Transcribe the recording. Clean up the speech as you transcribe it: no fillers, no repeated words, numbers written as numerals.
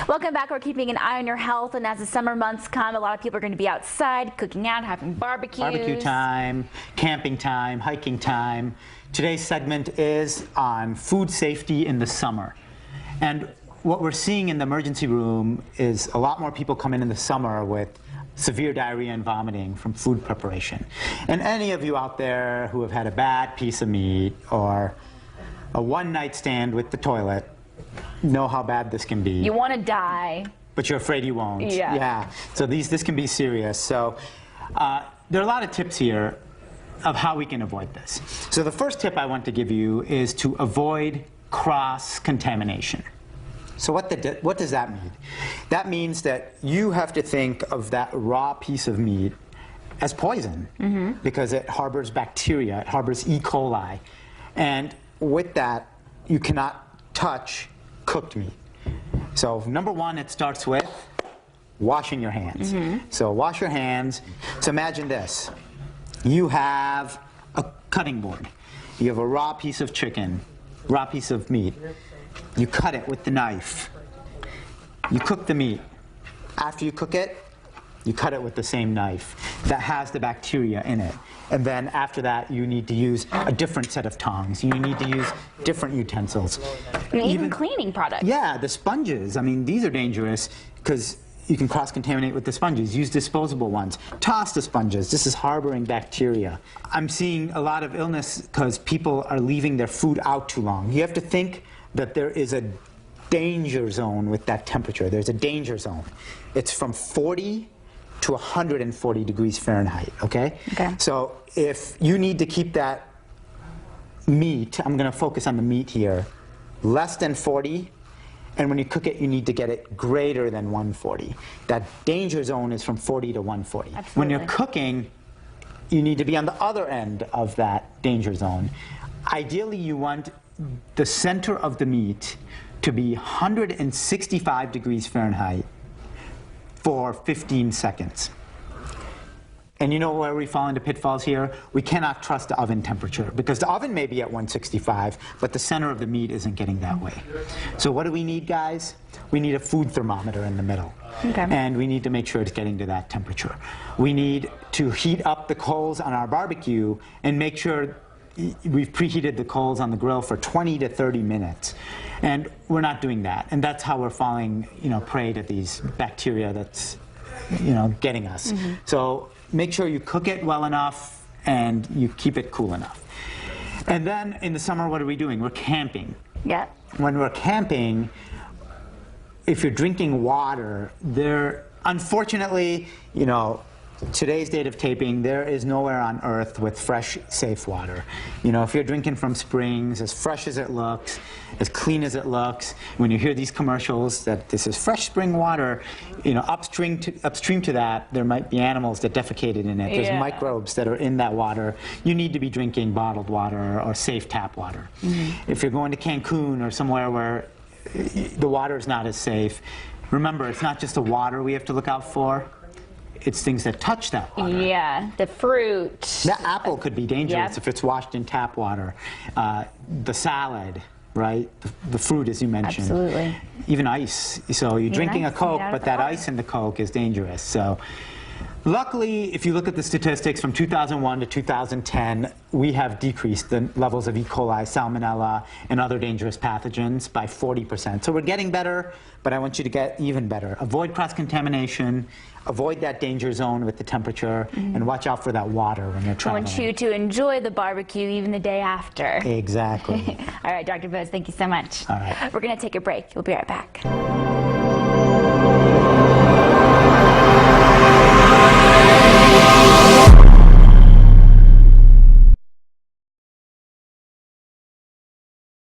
Welcome back. We're keeping an eye on your health, and as the summer months come, a lot of people are going to be outside, cooking out, having barbecues. Barbecue time, camping time, hiking time. Today's segment is on food safety in the summer. And what we're seeing in the emergency room is a lot more people come in the summer with severe diarrhea and vomiting from food preparation. And any of you out there who have had a bad piece of meat or a one-night stand with the toilet know how bad this can be. You want to die, but you're afraid you won't. Yeah. So this can be serious. So there are a lot of tips here of how we can avoid this. So the first tip I want to give you is to avoid cross-contamination. So what does that mean? That means that you have to think of that raw piece of meat as poison, because it harbors bacteria, it harbors E. coli. And with that, you cannot touch cooked meat. So number one, it starts with washing your hands. So wash your hands. So imagine this. You have a cutting board. You have a raw piece of chicken, raw piece of meat. You cut it with the knife. You cook the meat. After you cook it, you cut it with the same knife that has the bacteria in it. And then after that, you need to use a different set of tongs. You need to use different utensils. And even cleaning products. Yeah, the sponges. I mean, these are dangerous because you can cross-contaminate with the sponges. Use disposable ones. Toss the sponges. This is harboring bacteria. I'm seeing a lot of illness because people are leaving their food out too long. You have to think that there is a danger zone with that temperature. There's a danger zone. It's from 40 to 140 degrees Fahrenheit, okay? So if you need to keep that meat, I'm going to focus on the meat here, less than 40, and when you cook it, you need to get it greater than 140. That danger zone is from 40 to 140. Absolutely. When you're cooking, you need to be on the other end of that danger zone. Ideally, you want the center of the meat to be 165 degrees Fahrenheit for 15 seconds. And you know where we fall into pitfalls here? We cannot trust the oven temperature, because the oven may be at 165, but the center of the meat isn't getting that way. So what do we need, guys? We need a food thermometer in the middle. And we need to make sure it's getting to that temperature. We need to heat up the coals on our barbecue and make sure we've preheated the coals on the grill for 20 to 30 minutes. And we're not doing that. And that's how we're falling, prey to these bacteria that's, getting us. So make sure you cook it well enough and you keep it cool enough. And then in the summer, what are we doing? We're camping. Yeah. When we're camping, if you're drinking water, unfortunately, today's date of taping, there is nowhere on earth with fresh, safe water. If you're drinking from springs, as fresh as it looks, as clean as it looks, when you hear these commercials that this is fresh spring water, upstream to that, there might be animals that defecated in it. There's microbes that are in that water. You need to be drinking bottled water or safe tap water. If you're going to Cancun or somewhere where the water is not as safe, remember, it's not just the water we have to look out for. It's things that touch that water. Yeah, the fruit. That apple could be dangerous if it's washed in tap water. The salad, right? The fruit, as you mentioned. Absolutely. Even ice. So you're drinking a Coke, but that ice in the Coke is dangerous. So luckily, if you look at the statistics from 2001 to 2010, we have decreased the levels of E. coli, salmonella, and other dangerous pathogens by 40%. So we're getting better, but I want you to get even better. Avoid cross-contamination, avoid that danger zone with the temperature, and watch out for that water when you're traveling. I want you to enjoy the barbecue even the day after. Exactly. All right, Dr. Bose, thank you so much. All right. We're going to take a break. We'll be right back.